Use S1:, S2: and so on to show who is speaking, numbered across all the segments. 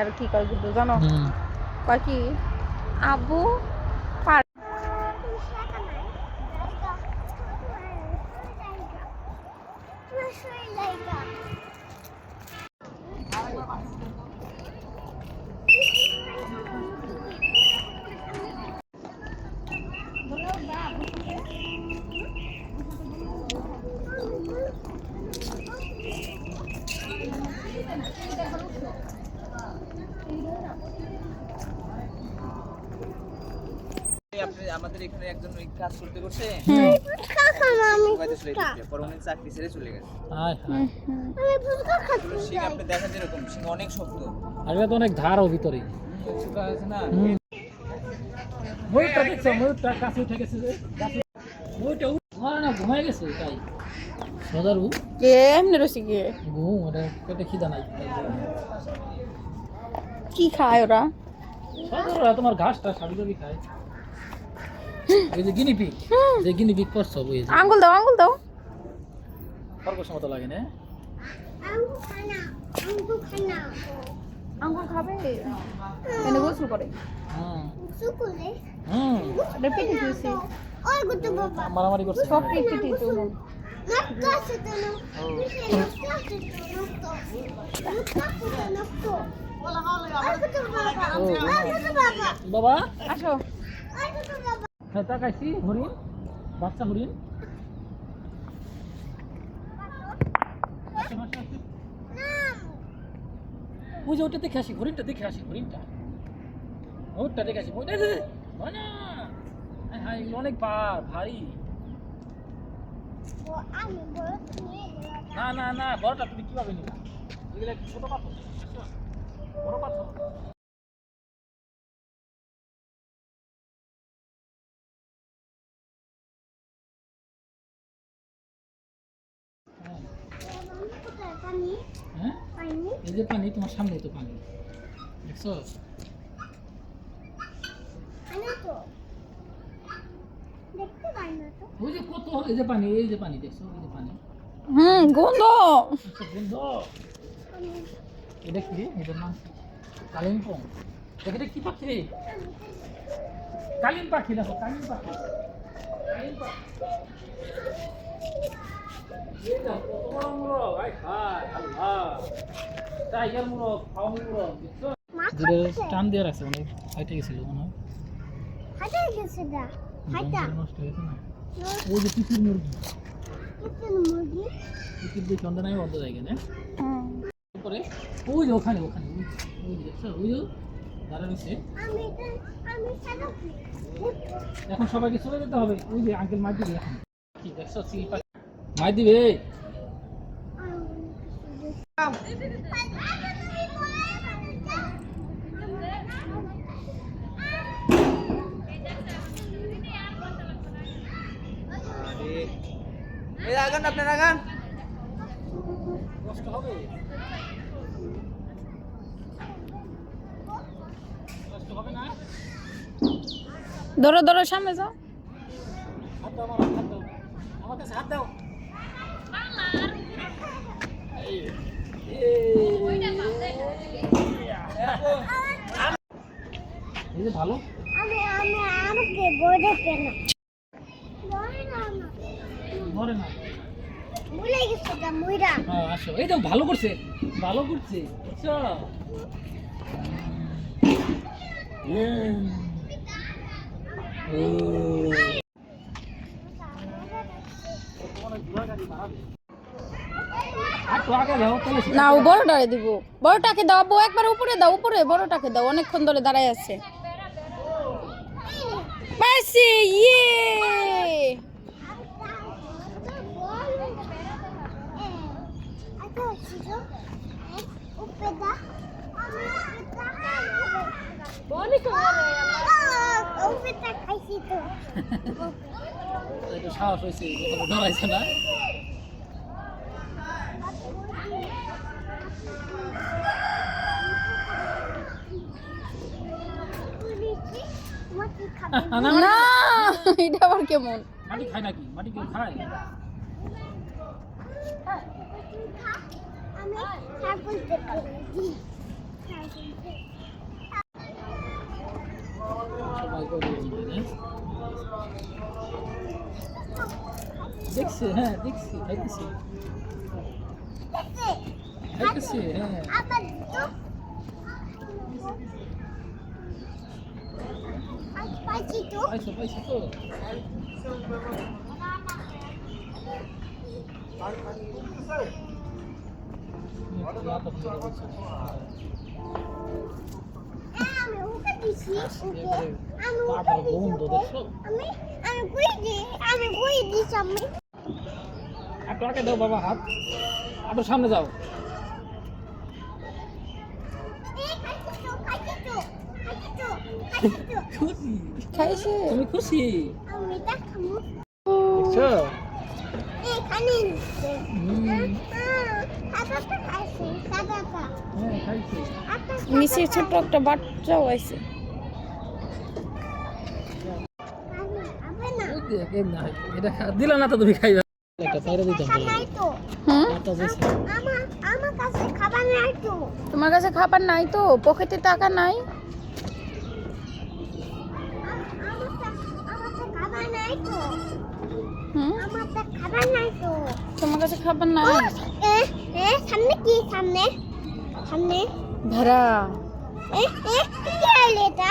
S1: আর কি কয় গুড্ডু জানো? কয় কি আব্বু
S2: আমাদের এখানে একজন কাজ করতে করতে পরে উনি চাকরি ছেড়ে চলে গেছে। আপনি দেখেন যেরকম সিং অনেক শক্ত,
S3: আগে তো অনেক ধারও ভিতরে
S2: আছে না।
S3: ময়ূরটা দেখছো, ময়ূরটা কাছে উঠে গেছে যে ময়ূরটা ঘুমায় না, ঘুমায় গেছে তাই সদারু
S1: কেমনে রসি গিয়ে
S3: ঘুম ওটা পেটে খিদা নাই।
S1: কি খায় ওরা?
S3: সদারুরা তোমার ঘাসটা সাবি দাবি খায়। এই যে গিনিপিগ, যে গিনিপিগ করছো ওই যে
S1: আঙ্গুল দাও, আঙ্গুল দাও।
S3: খরগোশ মতো লাগে না?
S1: আঙ্গুল খাবে এনে গোসল করে। এটা পেটে দিয়েছি,
S3: মারামারি করছে
S1: সব পেটে দিয়েছি।
S3: বাবা
S1: আসো।
S3: হ্যাঁ তাকাইছি, হরিণ, বাচ্চা হরিণ। ওই যে ওটা দেখে আসি, হরিণটা দেখে আসি, হরিণটা ওটা দেখে আসি। হ্যাঁ এগুলো অনেক পার ভাই। না না না, বড়টা তুমি কিভাবে নিলা? এগুলো একটু ছোট পাথর, বড় পাথর। হ্যাঁ এই যে পানি, তোমার সামনে তো পানি দেখছো? ওই যে কত, এই যে পানি, এই যে পানি দেখছো, এই যে পানি।
S1: গন্ধ
S3: গন্ধ। এটা কি? এটার নাম কালিম্পং। এটা কি পাখি রে? কালিম পাখি দেখো, কালিম পাখি। কালিম পাখি। এই দেখো কত বড় মোরগ, আয় হায় আল্লাহ। টাইগার মোরগ, ফাউল মোরগ দেখছো? টান দিয়ে রাখছে, অনেক হাইটে গেছিল মনে হয়।
S4: হাইটে গেছে না, হাইটা
S3: নষ্ট হয়েছে না। ওই যে পিসির মুরগি,
S4: মুরগি
S3: পিসির দিয়ে চন্দা নাই বন্ধ জায়গা না। পরে ওই যে ওখানে, ওখানে ওই যে দেখছো, ওই যে দাঁড়া রয়েছে।
S4: আমি সাদা
S3: এখন সবাইকে চলে যেতে হবে। ওই যে আঙ্কেল মার দিবে এখন। কি দেখছো, চিল পাখি মার দিবে।
S2: এই আগান, আপনার আগান।
S3: কষ্ট হবে, কষ্ট হবে না।
S1: ধরো ধরো, সামনে যাও।
S3: হাত দাও, হাত দাও, আমার কাছে হাত দাও। এই যে ভালো।
S4: আমি আমাকে বড় কেন
S3: ধরে না,
S4: ভুলে গেছে না মুইরা।
S3: হ্যাঁ আসো। এই তো ভালো করছে, ভালো করছে বুঝছো?
S1: না, ও বড়টারে দিব। বড়টাকে দাও আব্বু, একবার উপরে দাও, উপরে বড়টাকে দাও, অনেকক্ষণ ধরে দাঁড়ায় আছে। পাইছি, ইয়ে।
S3: একটু সাহস হয়েছে, ডরাইছে না।
S1: না, এটা আবার কেমন?
S3: মাটি খায় নাকি? মাটি কেউ খায়?
S4: আমি
S3: সবাই করে দেখছি, হ্যাঁ দেখছি, খাইতেছি খাইতেছি, হ্যাঁ
S4: আবার তো পাইছি তো
S3: পাইছো পাইছো তো
S4: আমি ওকে দিছি ওকে আমি
S3: তারপরে বন্ধ দেখছো
S4: আমি আমি কই দিছি আমি
S3: একটু আগে দাও বাবা হাত, একটু সামনে যাও। খুশি
S1: খাইছে
S3: তুমি খুশি
S4: আমি দেখামু
S3: দেখছো?
S4: এখানে
S3: হুম,
S4: সাদাটা খাইছি সাদাটা
S3: হ্যাঁ খাইছি।
S1: নিচে ছোট্ট একটা বাচ্চাও আছে।
S4: আবে না
S3: ওই দেখ, এই না, এটা দিলা না তো তুমি খাইবা। একটা পায়রা দিতাম তো।
S4: নাই তো
S1: হুম
S3: একটা দিছি।
S4: আমার কাছে খাবার নাই তো
S1: তোমার কাছে খাবার নাই তো, পকেটে টাকা নাই?
S4: আমার খাবার নাই তো
S1: হুম
S4: আমার খাবার নাই তো
S1: তোমার কাছে খাবার নাই?
S4: সামনে কি সামনে সামনে
S1: ভেড়া
S4: কি আইলে এটা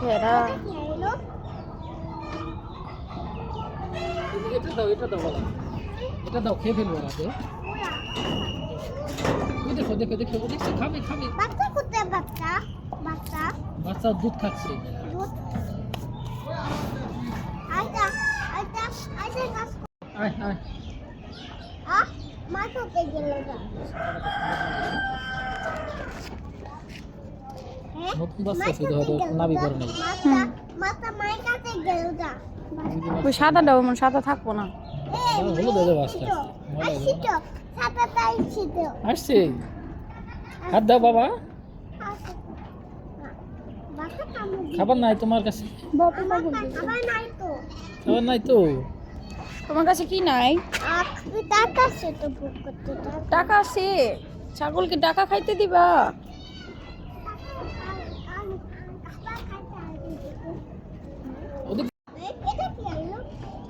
S1: ভেড়া
S4: কি আইলো
S3: এটা দাও বাবা, এটা দাও, খেয়ে ফেলবো রাতে। ওই দেখো দেখো দেখো, ও দেখছো, খাবে খাবে।
S4: বাচ্চা কোথায় বাচ্চা বাচ্চা
S3: বাচ্চা দুধ খাচ্ছে।
S4: দুধ আইটা আইটা আইটা গাছ
S3: আয় আয়,
S4: মা তো কে গেল না
S3: নতুন বাচ্চা শুধু হয়তো নাবি করে নেই।
S4: মাতা মায়ের কাছে গেল না
S1: ওই সাদাটাও মন সাদা থাকবো না।
S3: হলো দাদা বাচ্চা
S4: আসছি তো সাদা তাইছি তো
S3: আসছে, হাত দাও বাবা।
S4: বাচ্চা কামড়
S3: খাবার নাই তোমার কাছে?
S4: খাবার নাই তো
S3: খাবার নাই তো?
S1: তোমার কাছে কি নাই?
S4: টাকা সে তো বুক করতে
S1: টাকা আছে, ছাগলকে টাকা খাইতে দিবা?
S3: ওদের
S4: এটা কি আইলো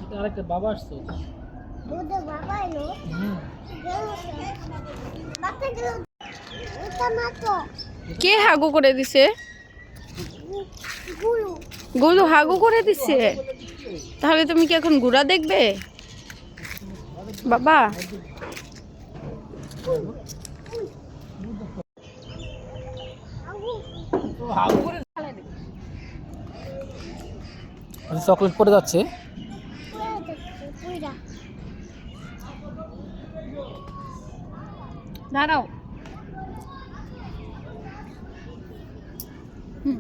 S3: এটা আরেকটা বাবা আসছে।
S4: দুধ বাবা এলো
S3: হুম,
S4: গেল বাচ্চা গেল এটা না তো
S1: কে হাগু করে দিছে?
S4: গুরু
S1: গরু হাগু করে দিছে? তাহলে তুমি কি এখন ঘোড়া দেখবে বাবা?
S3: চকলেট পড়ে যাচ্ছে।
S4: পুইরা
S1: দাঁড়াও। হুম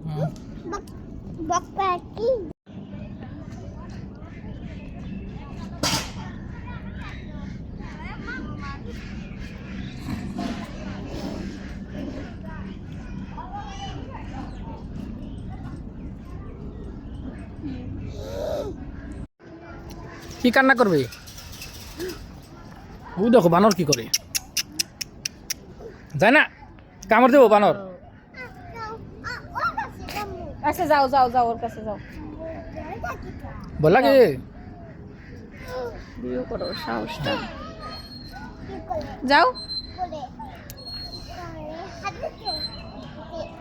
S3: হুম,
S4: বাপ্পা কি
S3: কি কান্না করবে? ওই দেখো বানর কি করে, যায় না, কামড় দেবো বানর।
S1: আচ্ছা যাও যাও যাও, ওর কাছে যাও।
S3: বল লাগে
S1: বিয়ে করো, সাহসটা যাও।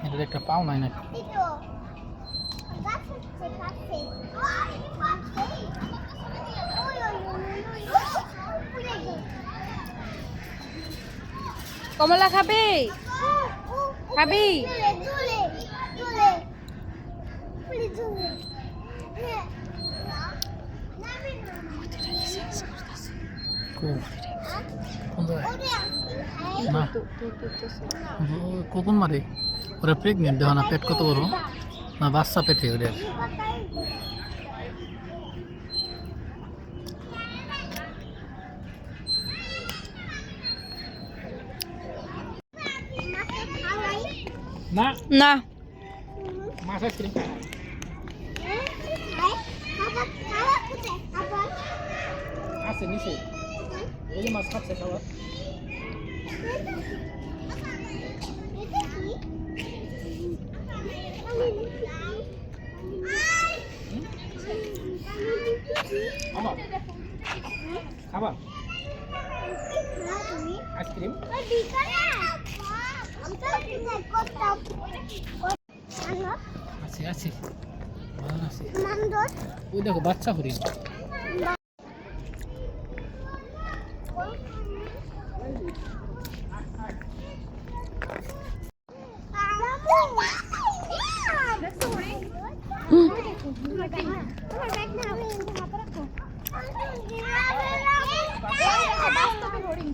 S3: এটা একটা পাও নাই নাকি?
S1: কমলা খাবে? খাবি?
S3: কোন জায়গায়? না, কখন মারে? ওরা প্রেগনেন্ট, দেখো না পেট কত বড়, না বাচ্চা পেটে ওদের। না
S1: না
S3: মাছ আইসক্রিম
S4: খাবার কোথায় খাবার
S3: খাচ্ছে নিচে, এই যে মাছ খাচ্ছে খাবার। খাবার খাবার আইসক্রিম। আছে আছে আছে, ওই দেখো বাচ্চা হরিণ।
S4: হরিণ